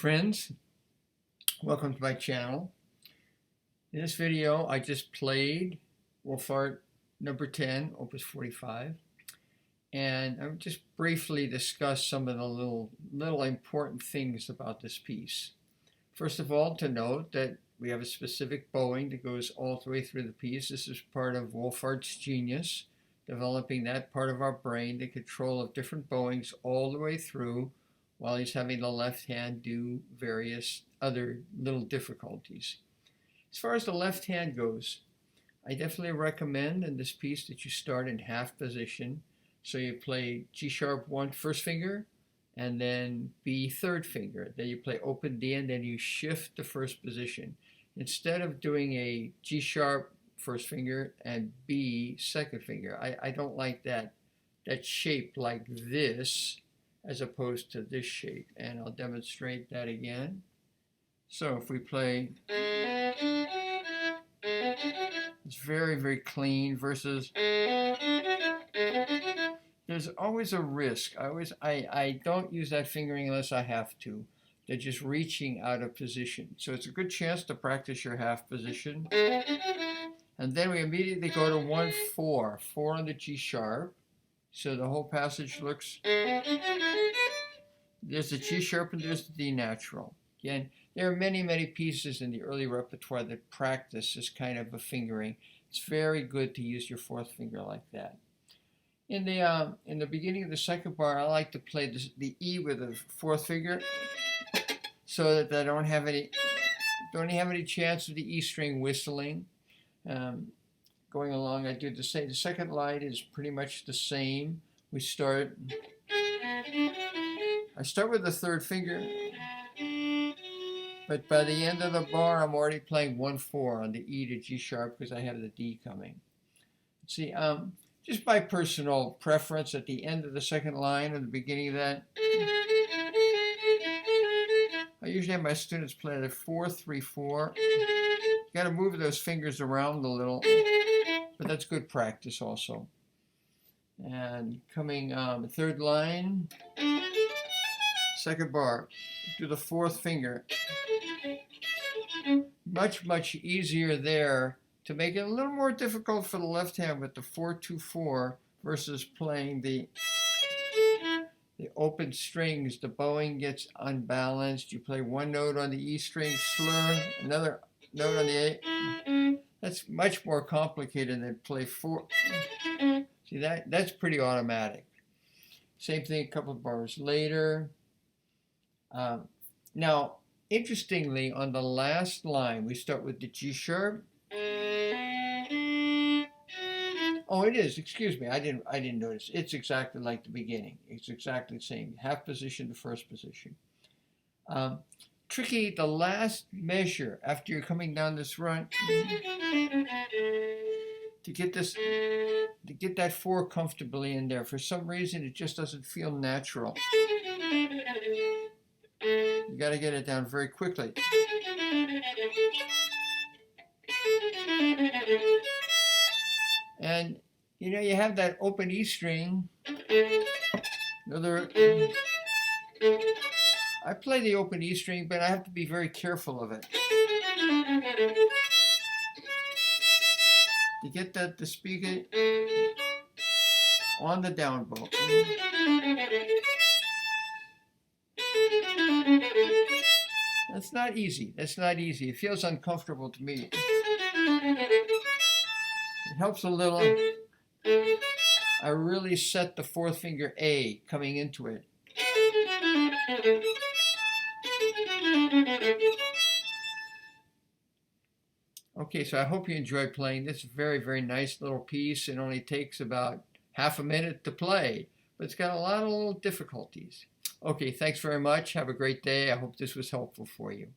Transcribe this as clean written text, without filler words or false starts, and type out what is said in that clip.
friends, welcome to my channel. In this video I just played Wohlfahrt number 10, opus 45, and I'll just briefly discuss some of the little important things about this piece. First of all, to note that we have a specific bowing that goes all the way through the piece. This is part of Wohlfahrt's genius, developing that part of our brain, the control of different bowings all the way through, while he's having the left hand do various other little difficulties. As far as the left hand goes, I definitely recommend in this piece that you start in half position. So you play G sharp 1 first finger, and then B third finger. Then you play open D, and then you shift the first position. Instead of doing a G sharp first finger and B second finger, I don't like that shape like this, as opposed to this shape, and I'll demonstrate that again. So if we play, it's very, very clean versus, there's always a risk. I don't use that fingering unless I have to. They're just reaching out of position. So it's a good chance to practice your half position. And then we immediately go to 1-4, 4 on the G sharp. So the whole passage looks, there's the G sharp and there's the D natural. Again, there are many, many pieces in the early repertoire that practice this kind of a fingering. It's very good to use your fourth finger like that. In the beginning of the second bar, I like to play the E with the fourth finger, so that I don't have any chance of the E string whistling. Going along, I do the same. The second line is pretty much the same. I start with the third finger, but by the end of the bar, I'm already playing 1-4 on the E to G sharp because I have the D coming. See, just by personal preference, at the end of the second line or the beginning of that, I usually have my students play the 4-3-4. You got to move those fingers around a little, but that's good practice also. And coming the third line, second bar, do the fourth finger. Much easier there, to make it a little more difficult for the left hand with the 4-2-4 versus playing the open strings. The bowing gets unbalanced. You play one note on the E string, slur, another note on the A. That's much more complicated than play 4. See, that's pretty automatic. Same thing a couple of bars later. Now, interestingly, on the last line, we start with the G sharp. Oh, it is. Excuse me. I didn't notice. It's exactly like the beginning. It's exactly the same. Half position to first position. Tricky, the last measure after you're coming down this run, to get that 4 comfortably in there. For some reason, it just doesn't feel natural. You got to get it down very quickly. And you know, you have that open E string. I play the open E string, but I have to be very careful of it. To get that to speak it on the down bow. That's not easy. That's not easy. It feels uncomfortable to me. It helps a little. I really set the fourth finger A coming into it. Okay, so I hope you enjoyed playing this very, very nice little piece. It only takes about half a minute to play, but it's got a lot of little difficulties. Okay, thanks very much. Have a great day. I hope this was helpful for you.